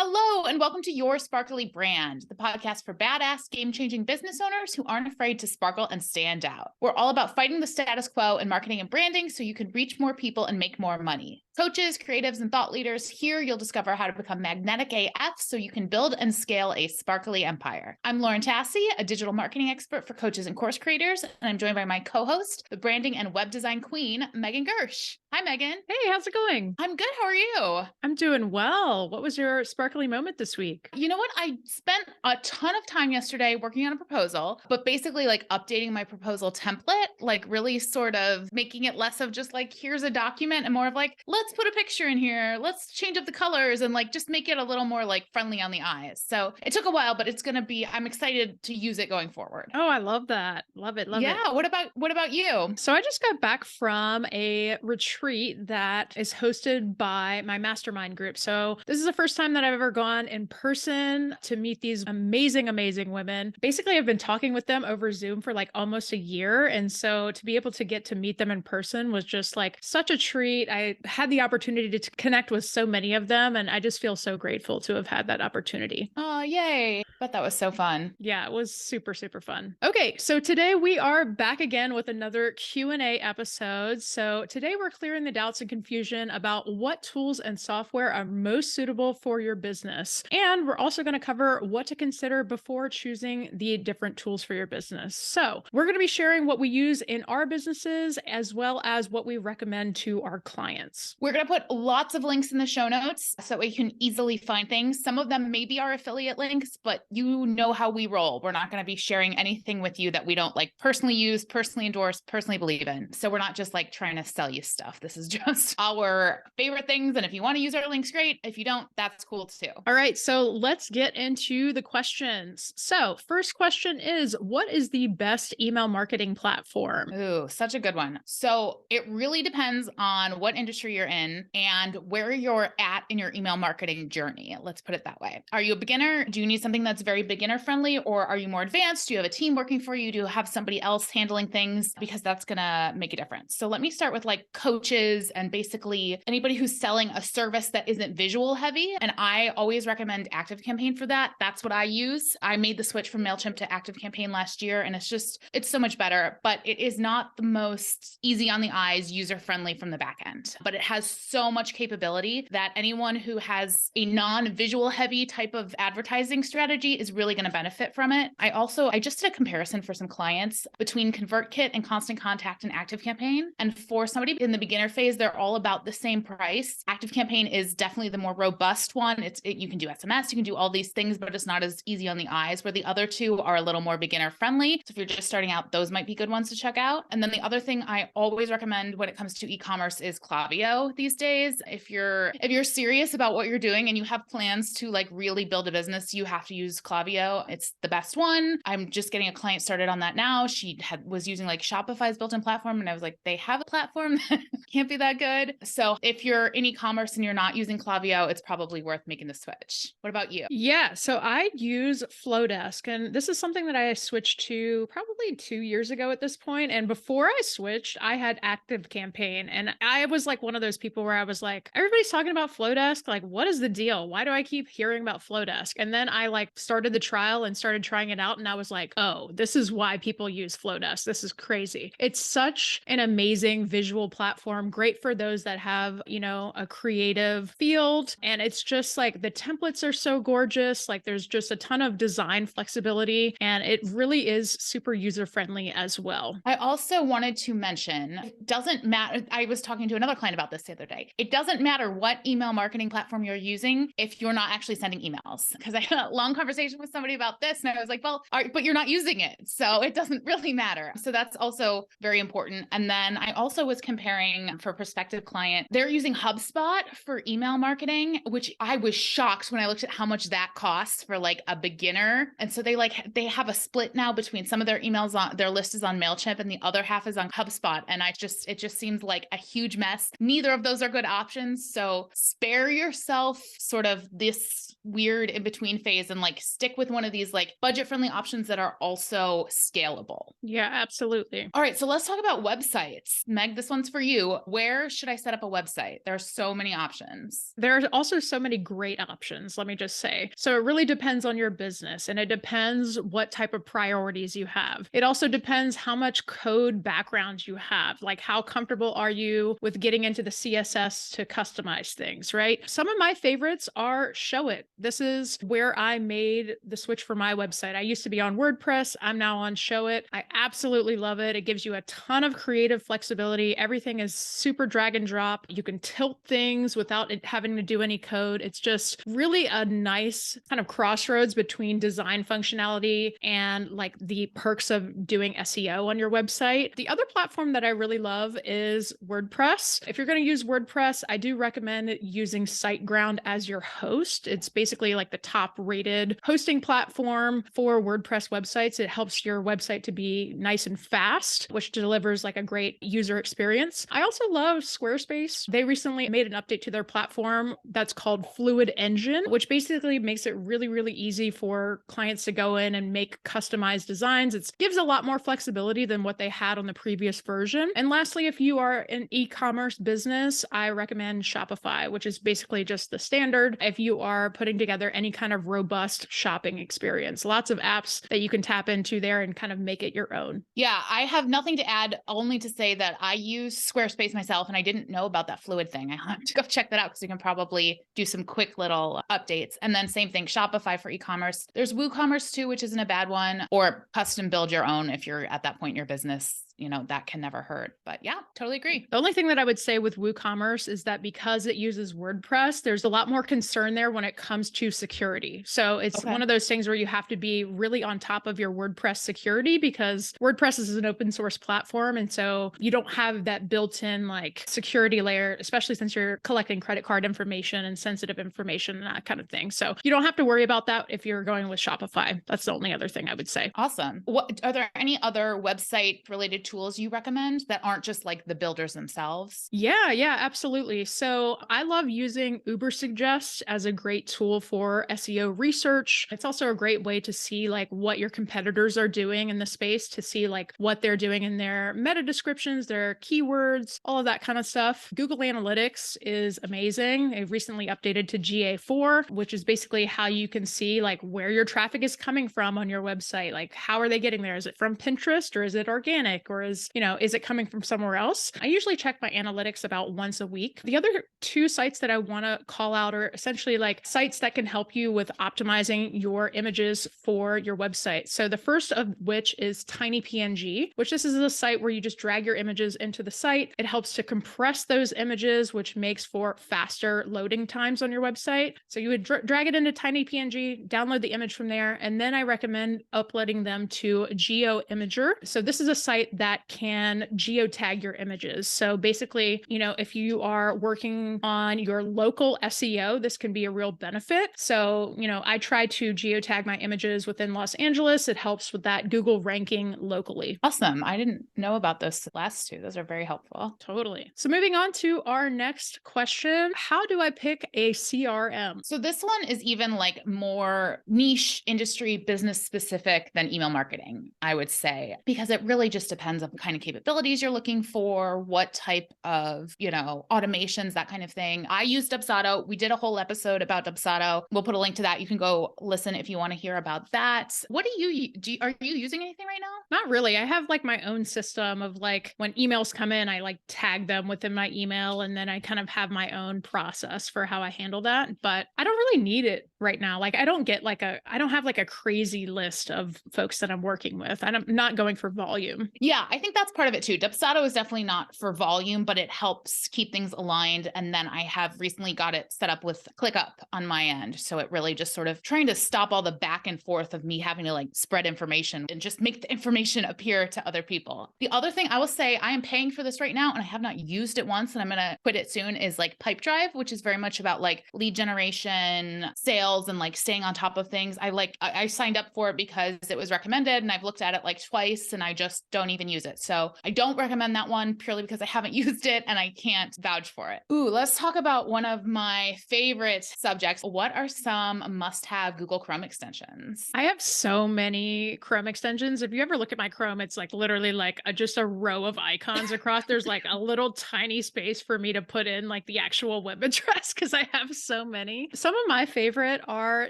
Hello, and welcome to Your Sparkly Brand, the podcast for badass, game-changing business owners who aren't afraid to sparkle and stand out. We're all about fighting the status quo in marketing and branding so you can reach more people and make more money. Coaches, creatives, and thought leaders, here you'll discover how to become magnetic AF so you can build and scale a sparkly empire. I'm Lauren Tassi, a digital marketing expert for coaches and course creators, and I'm joined by my co-host, the branding and web design queen, Megan Gersh. Hi, Megan. Hey, how's it going? I'm good. How are you? I'm doing well. What was your sparkly moment this week? You know what? I spent a ton of time yesterday working on a proposal, but basically like updating my proposal template, like really sort of making it less of just like, here's a document and more of like, let's put a picture in here. Let's change up the colors and like, just make it a little more like friendly on the eyes. So it took a while, but it's going to be, I'm excited to use it going forward. Oh, I love that. Love it. Love it. Yeah. What about you? So I just got back from a retreat that is hosted by my Mastermind group. So this is the first time that I've ever gone in person to meet these amazing, amazing women. Basically, I've been talking with them over Zoom for like almost a year. And so to be able to get to meet them in person was just like such a treat. I had the opportunity to connect with so many of them. And I just feel so grateful to have had that opportunity. Oh, yay. But that was so fun. Yeah, it was super, super fun. Okay, so today we are back again with another Q&A episode. So today we're clearing the doubts and confusion about what tools and software are most suitable for your business. And we're also going to cover what to consider before choosing the different tools for your business. So we're going to be sharing what we use in our businesses as well as what we recommend to our clients. We're going to put lots of links in the show notes so that you can easily find things. Some of them may be our affiliate links, but you know how we roll. We're not going to be sharing anything with you that we don't like personally use, personally endorse, personally believe in. So we're not just like trying to sell you stuff. This is just our favorite things. And if you want to use our links, great. If you don't, that's cool too. All right, so let's get into the questions. So first question is, what is the best email marketing platform? Ooh, such a good one. So it really depends on what industry you're in and where you're at in your email marketing journey. Let's put it that way. Are you a beginner? Do you need something that's very beginner friendly, or are you more advanced? Do you have a team working for you? Do you have somebody else handling things? Because that's going to make a difference. So let me start with like coaches and basically anybody who's selling a service that isn't visual heavy. And I always recommend ActiveCampaign for that. That's what I use. I made the switch from MailChimp to ActiveCampaign last year, and it's so much better, but it is not the most easy on the eyes, user-friendly from the back end. But it has so much capability that anyone who has a non-visual heavy type of advertising strategy is really going to benefit from it. I just did a comparison for some clients between ConvertKit and Constant Contact and ActiveCampaign. And for somebody in the beginner phase, they're all about the same price. ActiveCampaign is definitely the more robust one. You can do SMS, you can do all these things, but it's not as easy on the eyes, where the other two are a little more beginner friendly. So if you're just starting out, those might be good ones to check out. And then the other thing I always recommend when it comes to e-commerce is Klaviyo these days. If you're serious about what you're doing and you have plans to like really build a business, you have to use Klaviyo. It's the best one. I'm just getting a client started on that now. She was using like Shopify's built-in platform, and I was like, they have a platform that can't be that good. So if you're in e-commerce and you're not using Klaviyo, it's probably worth making the switch. What about you? Yeah, so I use Flowdesk, and this is something that I switched to probably 2 years ago at this point. And before I switched, I had ActiveCampaign, and I was like one of those people where I was like, everybody's talking about Flowdesk. Like, what is the deal? Why do I keep hearing about Flowdesk? And then I like started the trial and started trying it out, and I was like, oh, this is why people use Flowdesk. This is crazy. It's such an amazing visual platform, great for those that have, a creative field. And it's just like the templates are so gorgeous. Like there's just a ton of design flexibility, and it really is super user-friendly as well. I also wanted to mention, it doesn't matter. I was talking to another client about this the other day. It doesn't matter what email marketing platform you're using if you're not actually sending emails. Because I had a long conversation with somebody about this, and I was like, well, but you're not using it, so it doesn't really matter. So that's also very important. And then I also was comparing for a prospective client, they're using HubSpot for email marketing, which I was shocked when I looked at how much that costs for like a beginner. And so they have a split now between some of their emails on their list is on MailChimp and the other half is on HubSpot. And it just seems like a huge mess. Neither of those are good options. So spare yourself sort of this weird in between phase and like stick with one of these like budget friendly options that are also scalable. Yeah, absolutely. All right. So let's talk about websites. Meg, this one's for you. Where should I set up a website? There are so many options. There are also so many great great options, let me just say. So it really depends on your business and it depends what type of priorities you have. It also depends how much code background you have. Like, how comfortable are you with getting into the CSS to customize things, right? Some of my favorites are Showit. This is where I made the switch for my website. I used to be on WordPress. I'm now on Showit. I absolutely love it. It gives you a ton of creative flexibility. Everything is super drag and drop. You can tilt things without it having to do any code. It's just really a nice kind of crossroads between design functionality and like the perks of doing SEO on your website. The other platform that I really love is WordPress. If you're going to use WordPress, I do recommend using SiteGround as your host. It's basically like the top rated hosting platform for WordPress websites. It helps your website to be nice and fast, which delivers like a great user experience. I also love Squarespace. They recently made an update to their platform that's called Fluid Engine, which basically makes it really, really easy for clients to go in and make customized designs. It gives a lot more flexibility than what they had on the previous version. And lastly, if you are an e-commerce business, I recommend Shopify, which is basically just the standard if you are putting together any kind of robust shopping experience. Lots of apps that you can tap into there and kind of make it your own. Yeah, I have nothing to add, only to say that I use Squarespace myself and I didn't know about that Fluid thing. I have to go check that out because you can probably do some quick little updates. And then same thing, Shopify for e-commerce. There's WooCommerce too, which isn't a bad one, or custom build your own if you're at that point in your business. That can never hurt. But yeah, totally agree. The only thing that I would say with WooCommerce is that because it uses WordPress, there's a lot more concern there when it comes to security. So it's one of those things where you have to be really on top of your WordPress security because WordPress is an open source platform. And so you don't have that built-in like security layer, especially since you're collecting credit card information and sensitive information and that kind of thing. So you don't have to worry about that if you're going with Shopify. That's the only other thing I would say. Awesome. Are there any other website related tools you recommend that aren't just like the builders themselves? Yeah, absolutely. So I love using Ubersuggest as a great tool for SEO research. It's also a great way to see like what your competitors are doing in the space, to see like what they're doing in their meta descriptions, their keywords, all of that kind of stuff. Google Analytics is amazing. They've recently updated to GA4, which is basically how you can see like where your traffic is coming from on your website. Like, how are they getting there? Is it from Pinterest or is it organic? Or is it coming from somewhere else? I usually check my analytics about once a week. The other two sites that I want to call out are essentially like sites that can help you with optimizing your images for your website. So the first of which is TinyPNG, which this is a site where you just drag your images into the site. It helps to compress those images, which makes for faster loading times on your website. So you would drag it into TinyPNG, download the image from there, and then I recommend uploading them to GeoImager. So this is a site that can geotag your images. So basically, if you are working on your local SEO, this can be a real benefit. So, I try to geotag my images within Los Angeles. It helps with that Google ranking locally. Awesome. I didn't know about those last two. Those are very helpful. Totally. So moving on to our next question, how do I pick a CRM? So this one is even like more niche, industry, business specific than email marketing, I would say, because it really just depends on the kind of capabilities you're looking for, what type of, automations, that kind of thing. I use Dubsado. We did a whole episode about Dubsado. We'll put a link to that. You can go listen if you want to hear about that. What are you using anything right now? Not really. I have like my own system of like when emails come in, I like tag them within my email and then I kind of have my own process for how I handle that. But I don't really need it right now. Like I don't have like a crazy list of folks that I'm working with. I'm not going for volume. Yeah, I think that's part of it too. Dubsado is definitely not for volume, but it helps keep things aligned. And then I have recently got it set up with ClickUp on my end. So it really just sort of trying to stop all the back and forth of me having to like spread information and just make the information appear to other people. The other thing I will say, I am paying for this right now and I have not used it once and I'm going to quit it soon, is like Pipedrive, which is very much about like lead generation, sales, files and like staying on top of things. I signed up for it because it was recommended and I've looked at it like twice and I just don't even use it. So I don't recommend that one purely because I haven't used it and I can't vouch for it. Ooh, let's talk about one of my favorite subjects. What are some must-have Google Chrome extensions? I have so many Chrome extensions. If you ever look at my Chrome, it's like literally like just a row of icons across. There's like a little tiny space for me to put in like the actual web address because I have so many. Some of my favorite are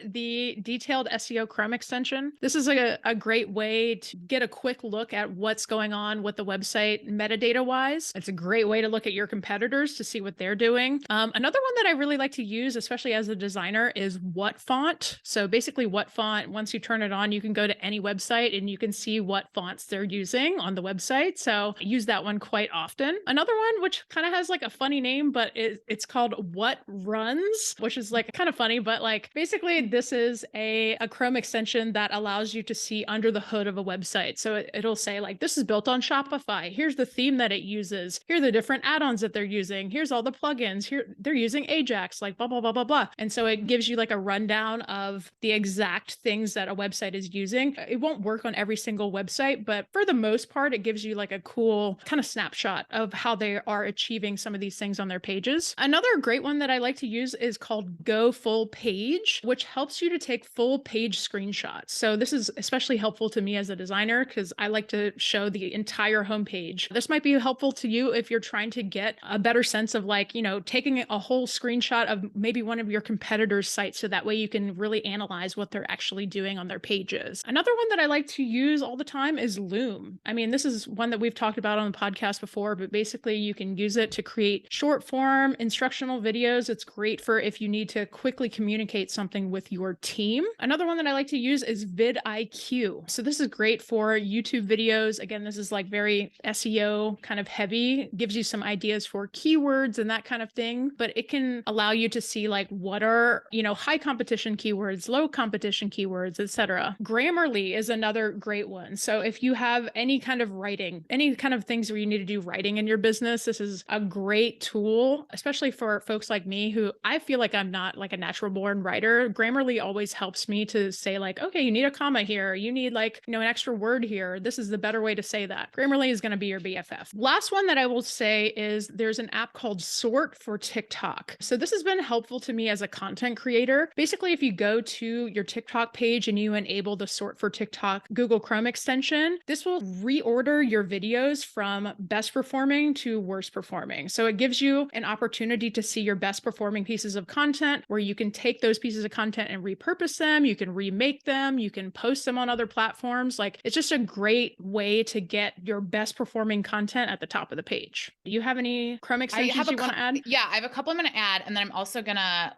the detailed SEO Chrome extension. This is a great way to get a quick look at what's going on with the website metadata wise. It's a great way to look at your competitors to see what they're doing. Another one that I really like to use, especially as a designer, is what font. So basically what font, once you turn it on, you can go to any website and you can see what fonts they're using on the website. So I use that one quite often. Another one, which kind of has like a funny name, but it's called What Runs, which is like kind of funny, but like basically this is a Chrome extension that allows you to see under the hood of a website. So it'll say like, this is built on Shopify. Here's the theme that it uses. Here are the different add-ons that they're using. Here's all the plugins. Here they're using Ajax, like blah, blah, blah, blah, blah. And so it gives you like a rundown of the exact things that a website is using. It won't work on every single website, but for the most part, it gives you like a cool kind of snapshot of how they are achieving some of these things on their pages. Another great one that I like to use is called Go Full Page, which helps you to take full page screenshots. So this is especially helpful to me as a designer because I like to show the entire homepage. This might be helpful to you if you're trying to get a better sense of like, you know, taking a whole screenshot of maybe one of your competitors' sites so that way you can really analyze what they're actually doing on their pages. Another one that I like to use all the time is Loom. I mean, this is one that we've talked about on the podcast before, but basically you can use it to create short form instructional videos. It's great for if you need to quickly communicate something with your team. Another one that I like to use is vidIQ. So this is great for YouTube videos. Again, this is like very SEO kind of heavy, gives you some ideas for keywords and that kind of thing, but it can allow you to see like what are, you know, high competition keywords, low competition keywords, etc. Grammarly is another great one. So if you have any kind of writing, any kind of things where you need to do writing in your business, this is a great tool, especially for folks like me who I feel like I'm not like a natural born writer. Grammarly always helps me to say like, okay, you need a comma here. You need like, you know, an extra word here. This is the better way to say that. Grammarly is going to be your BFF. Last one that I will say is there's an app called Sort for TikTok. So this has been helpful to me as a content creator. Basically, if you go to your TikTok page and you enable the Sort for TikTok Google Chrome extension, this will reorder your videos from best performing to worst performing. So it gives you an opportunity to see your best performing pieces of content where you can take those pieces of content and repurpose them. You can remake them. You can post them on other platforms. Like it's just a great way to get your best performing content at the top of the page. Do you have any Chrome extensions you want to add? Yeah, I have a couple I'm going to add, and then I'm also going to,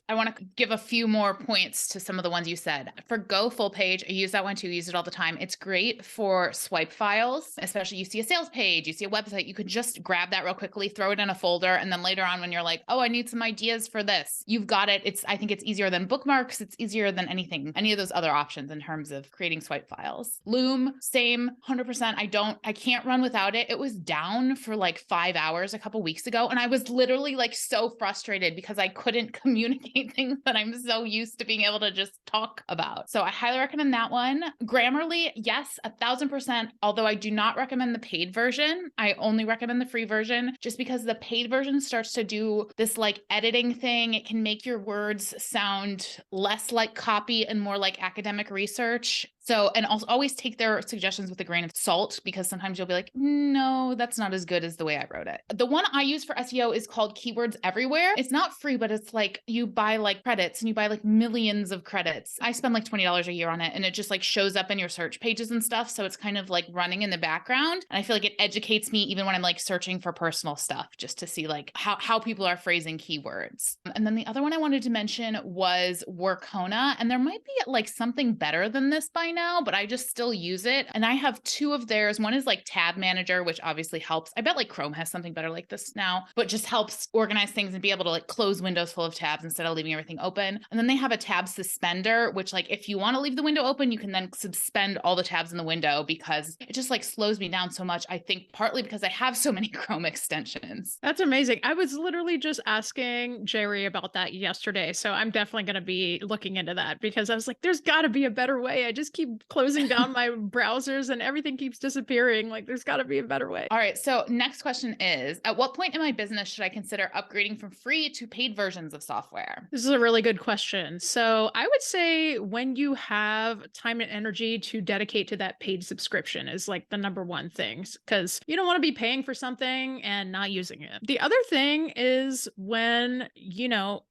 I want to give a few more points to some of the ones you said. For Go Full Page, I use that one too, I use it all the time. It's great for swipe files, especially you see a sales page, you see a website, you could just grab that real quickly, throw it in a folder, and then later on when you're like, oh, I need some ideas for this, you've got it. I think it's easier than bookmarks. It's easier than any of those other options in terms of creating swipe files. Loom, same, 100%. I can't run without it. It was down for like 5 hours a couple weeks ago, and I was literally like so frustrated because I couldn't communicate things that I'm so used to being able to just talk about. So I highly recommend that one. Grammarly, yes, 1000%. Although I do not recommend the paid version. I only recommend the free version just because the paid version starts to do this like editing thing. It can make your words sound less like copy and more like academic research. So, and also always take their suggestions with a grain of salt, because sometimes you'll be like, no, that's not as good as the way I wrote it. The one I use for SEO is called Keywords Everywhere. It's not free, but it's like you buy like credits and you buy like millions of credits. I spend like $20 a year on it, and it just like shows up in your search pages and stuff. So it's kind of like running in the background. And I feel like it educates me even when I'm like searching for personal stuff, just to see like how people are phrasing keywords. And then the other one I wanted to mention was Workona. And there might be like something better than this by now. now, but I just still use it. And I have two of theirs. One is like Tab Manager, which obviously helps. I bet like Chrome has something better like this now, but just helps organize things and be able to like close windows full of tabs instead of leaving everything open. And then they have a tab suspender, which like if you want to leave the window open, you can then suspend all the tabs in the window because it just like slows me down so much. I think partly because I have so many Chrome extensions. That's amazing. I was literally just asking Jerry about that yesterday. So I'm definitely going to be looking into that because I was like, there's got to be a better way. I just keep closing down my browsers and everything keeps disappearing. Like, there's got to be a better way. All right. So next question is, at what point in my business should I consider upgrading from free to paid versions of software? This is a really good question. So I would say when you have time and energy to dedicate to that paid subscription is like the number one thing, because you don't want to be paying for something and not using it. The other thing is when,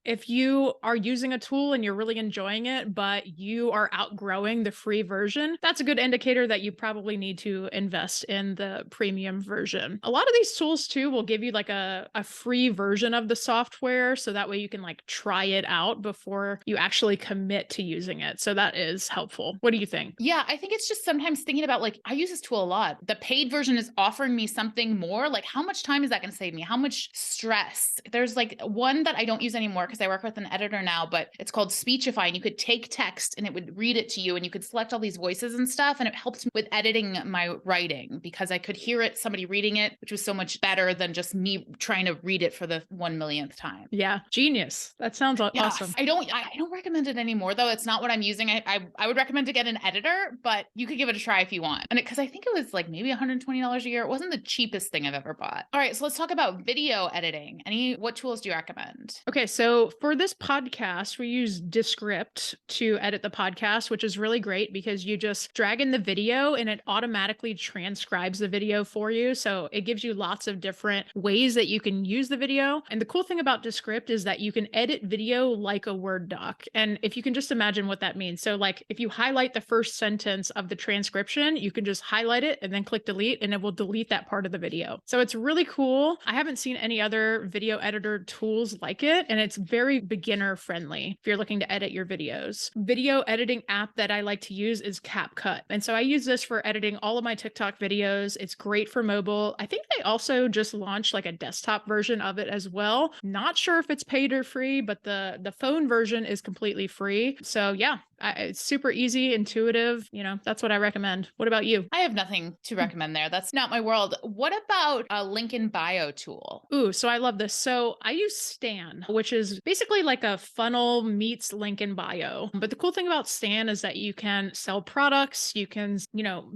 if you are using a tool and you're really enjoying it, but you are outgrowing the free version, that's a good indicator that you probably need to invest in the premium version. A lot of these tools too will give you like a free version of the software. So that way you can like try it out before you actually commit to using it. So that is helpful. What do you think? Yeah, I think it's just sometimes thinking about like, I use this tool a lot. The paid version is offering me something more. Like, how much time is that going to save me? How much stress? There's like one that I don't use anymore because I work with an editor now, but it's called Speechify. And you could take text and it would read it to you and you could select all these voices and stuff. And it helped with editing my writing because I could hear it, somebody reading it, which was so much better than just me trying to read it for the 1 millionth time. Yeah. Genius. That sounds awesome. I don't recommend it anymore though. It's not what I'm using. I would recommend to get an editor, but you could give it a try if you want. And because I think it was like maybe $120 a year. It wasn't the cheapest thing I've ever bought. All right. So let's talk about video editing. What tools do you recommend? Okay. So for this podcast, we use Descript to edit the podcast, which is really great because you just drag in the video and it automatically transcribes the video for you. So it gives you lots of different ways that you can use the video. And the cool thing about Descript is that you can edit video like a Word doc. And if you can just imagine what that means. So like if you highlight the first sentence of the transcription, you can just highlight it and then click delete and it will delete that part of the video. So it's really cool. I haven't seen any other video editor tools like it. And it's very beginner friendly if you're looking to edit your videos. Video editing app that I like to use is CapCut. And so I use this for editing all of my TikTok videos. It's great for mobile. I think they also just launched like a desktop version of it as well. Not sure if it's paid or free, but the phone version is completely free. So yeah, it's super easy, intuitive. That's what I recommend. What about you? I have nothing to recommend there. That's not my world. What about a link in bio tool? Ooh, so I love this. So I use Stan, which is basically like a funnel meets link in bio. But the cool thing about Stan is that you can sell products. You can,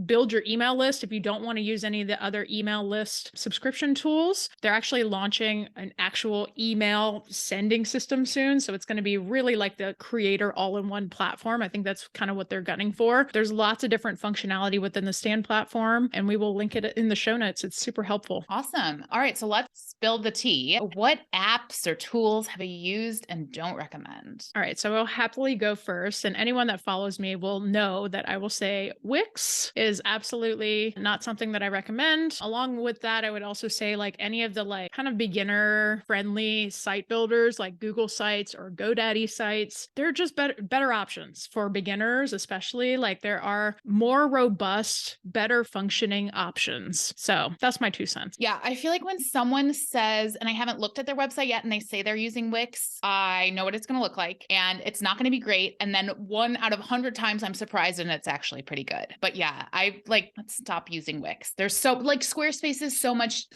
build your email list. If you don't want to use any of the other email list subscription tools, they're actually launching an actual email sending system soon. So it's going to be really like the creator all-in-one platform. I think that's kind of what they're gunning for. There's lots of different functionality within the Stan platform, and we will link it in the show notes. It's super helpful. Awesome. All right. So let's spill the tea. What apps or tools have you used and don't recommend? All right. So I'll happily go first. And anyone that follows me will know that I will say Wix is absolutely not something that I recommend. Along with that, I would also say like any of the like kind of beginner friendly site builders like Google Sites or GoDaddy sites. They're just better options for beginners, especially like there are more robust, better functioning options. So that's my 2 cents. Yeah. I feel like when someone says, and I haven't looked at their website yet, and they say they're using Wix, I know what it's going to look like and it's not going to be great. And then 1 out of 100 times I'm surprised and it's actually pretty good. But yeah, let's stop using Wix. There's so like Squarespace is so much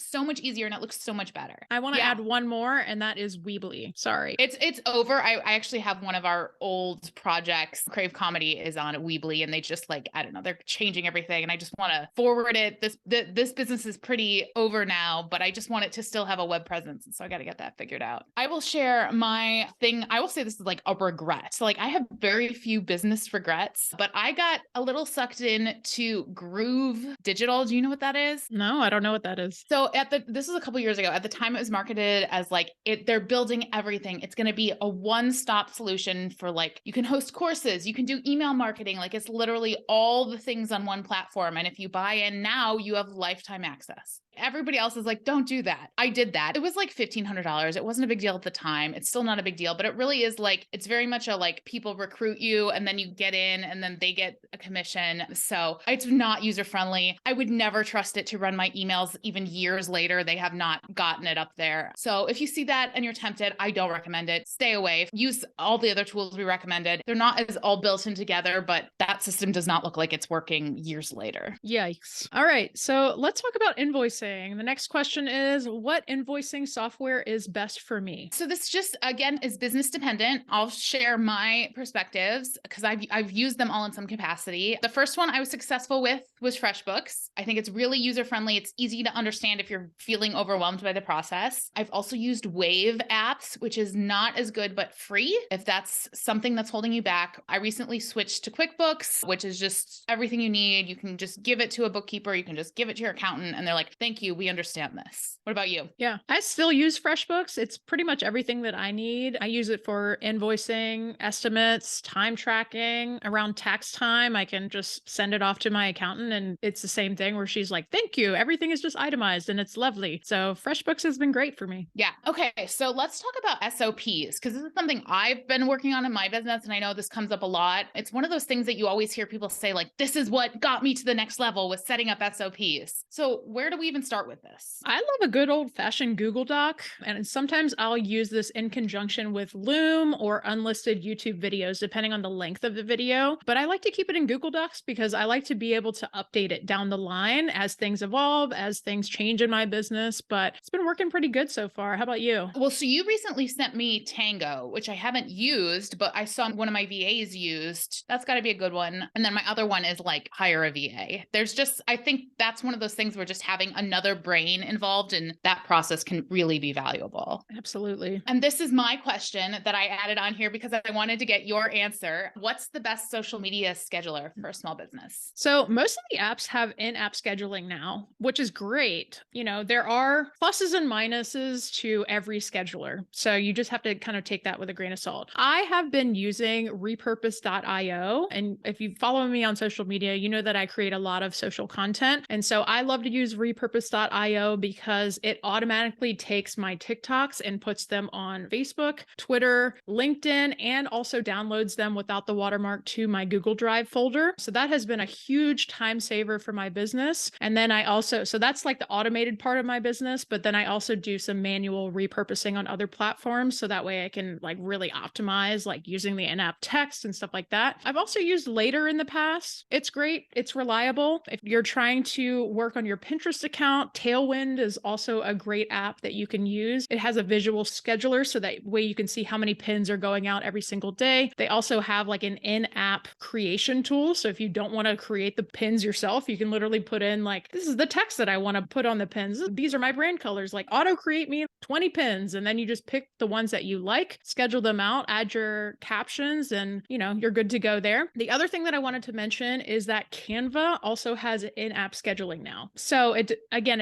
easier and it looks so much better. I want to add one more, and that is Weebly. Sorry. It's over. I actually have one of our old projects, Crave Comedy, is on Weebly, and they just like, I don't know, they're changing everything. And I just want to forward it. This business is pretty over now, but I just want it to still have a web presence. And so I got to get that figured out. I will share my thing. I will say this is like a regret. So like I have very few business regrets, but I got a little sucked in to Groove Digital. Do you know what that is? No, I don't know what that is. So this is a couple years ago. At the time it was marketed as like they're building everything. It's going to be a one-stop solution for like, you can host courses, you can do email marketing. Like it's literally all the things on one platform. And if you buy in now, you have lifetime access. Everybody else is like, don't do that. I did that. It was like $1,500. It wasn't a big deal at the time. It's still not a big deal, but it really is like, it's very much a like people recruit you and then you get in and then they get a commission. So it's not user friendly. I would never trust it to run my emails even years later. They have not gotten it up there. So if you see that and you're tempted, I don't recommend it. Stay away. Use all the other tools we recommended. They're not as all built in together, but that system does not look like it's working years later. Yikes. All right. So let's talk about invoicing. The next question is, what invoicing software is best for me? So this just, again, is business dependent. I'll share my perspectives because I've used them all in some capacity. The first one I was successful with was FreshBooks. I think it's really user-friendly. It's easy to understand if you're feeling overwhelmed by the process. I've also used Wave apps, which is not as good, but free. If that's something that's holding you back, I recently switched to QuickBooks, which is just everything you need. You can just give it to a bookkeeper. You can just give it to your accountant and they're like, thank you. We understand this. What about you? Yeah, I still use FreshBooks. It's pretty much everything that I need. I use it for invoicing, estimates, time tracking. Around tax time, I can just send it off to my accountant and it's the same thing where she's like, thank you. Everything is just itemized and it's lovely. So FreshBooks has been great for me. Yeah. Okay. So let's talk about SOPs because this is something I've been working on in my business. And I know this comes up a lot. It's one of those things that you always hear people say, like, this is what got me to the next level with setting up SOPs. So where do we even start with this? I love a good old fashioned Google Doc. And sometimes I'll use this in conjunction with Loom or unlisted YouTube videos, depending on the length of the video. But I like to keep it in Google Docs because I like to be able to update it down the line as things evolve, as things change in my business. But it's been working pretty good so far. How about you? Well, so you recently sent me Tango, which I haven't used, but I saw one of my VAs used. That's got to be a good one. And then my other one is like hire a VA. There's just, I think that's one of those things where just having another brain involved in that process can really be valuable. Absolutely. And this is my question that I added on here because I wanted to get your answer. What's the best social media scheduler for a small business? So most of the apps have in-app scheduling now, which is great. You know, there are pluses and minuses to every scheduler. So you just have to kind of take that with a grain of salt. I have been using repurpose.io. And if you follow me on social media, you know that I create a lot of social content. And so I love to use repurpose.io because it automatically takes my TikToks and puts them on Facebook, Twitter, LinkedIn, and also downloads them without the watermark to my Google Drive folder. So that has been a huge time saver for my business. And then I also, so that's like the automated part of my business, but then I also do some manual repurposing on other platforms. So that way I can like really optimize like using the in-app text and stuff like that. I've also used Later in the past. It's great. It's reliable. If you're trying to work on your Pinterest account, Tailwind is also a great app that you can use. It has a visual scheduler so that way you can see how many pins are going out every single day. They also have like an in-app creation tool. So if you don't want to create the pins yourself, you can literally put in like, this is the text that I want to put on the pins. These are my brand colors, like auto create me 20 pins. And then you just pick the ones that you like, schedule them out, add your captions, and you know, you're good to go there. The other thing that I wanted to mention is that Canva also has in-app scheduling now. So it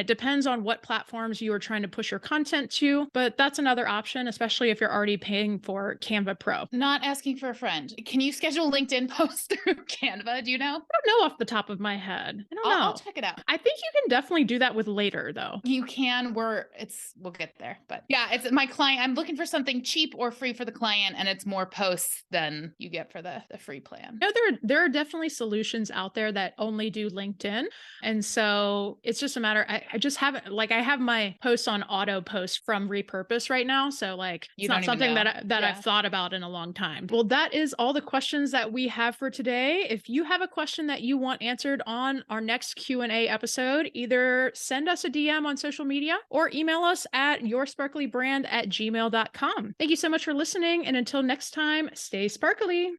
depends on what platforms you are trying to push your content to, but that's another option, especially if you're already paying for Canva Pro. Not asking for a friend. Can you schedule LinkedIn posts through Canva? Do you know? I don't know off the top of my head. I don't know. I'll check it out. I think you can definitely do that with Later though. You can, we'll get there, but yeah, it's my client. I'm looking for something cheap or free for the client, and it's more posts than you get for the free plan. No, there are definitely solutions out there that only do LinkedIn. And so it's just a matter, I just haven't, like I have my posts on auto post from Repurpose right now. So like, it's not something that I've thought about in a long time. Well, that is all the questions that we have for today. If you have a question that you want answered on our next Q&A episode, either send us a DM on social media or email us at yoursparklybrand@gmail.com. Thank you so much for listening. And until next time, stay sparkly.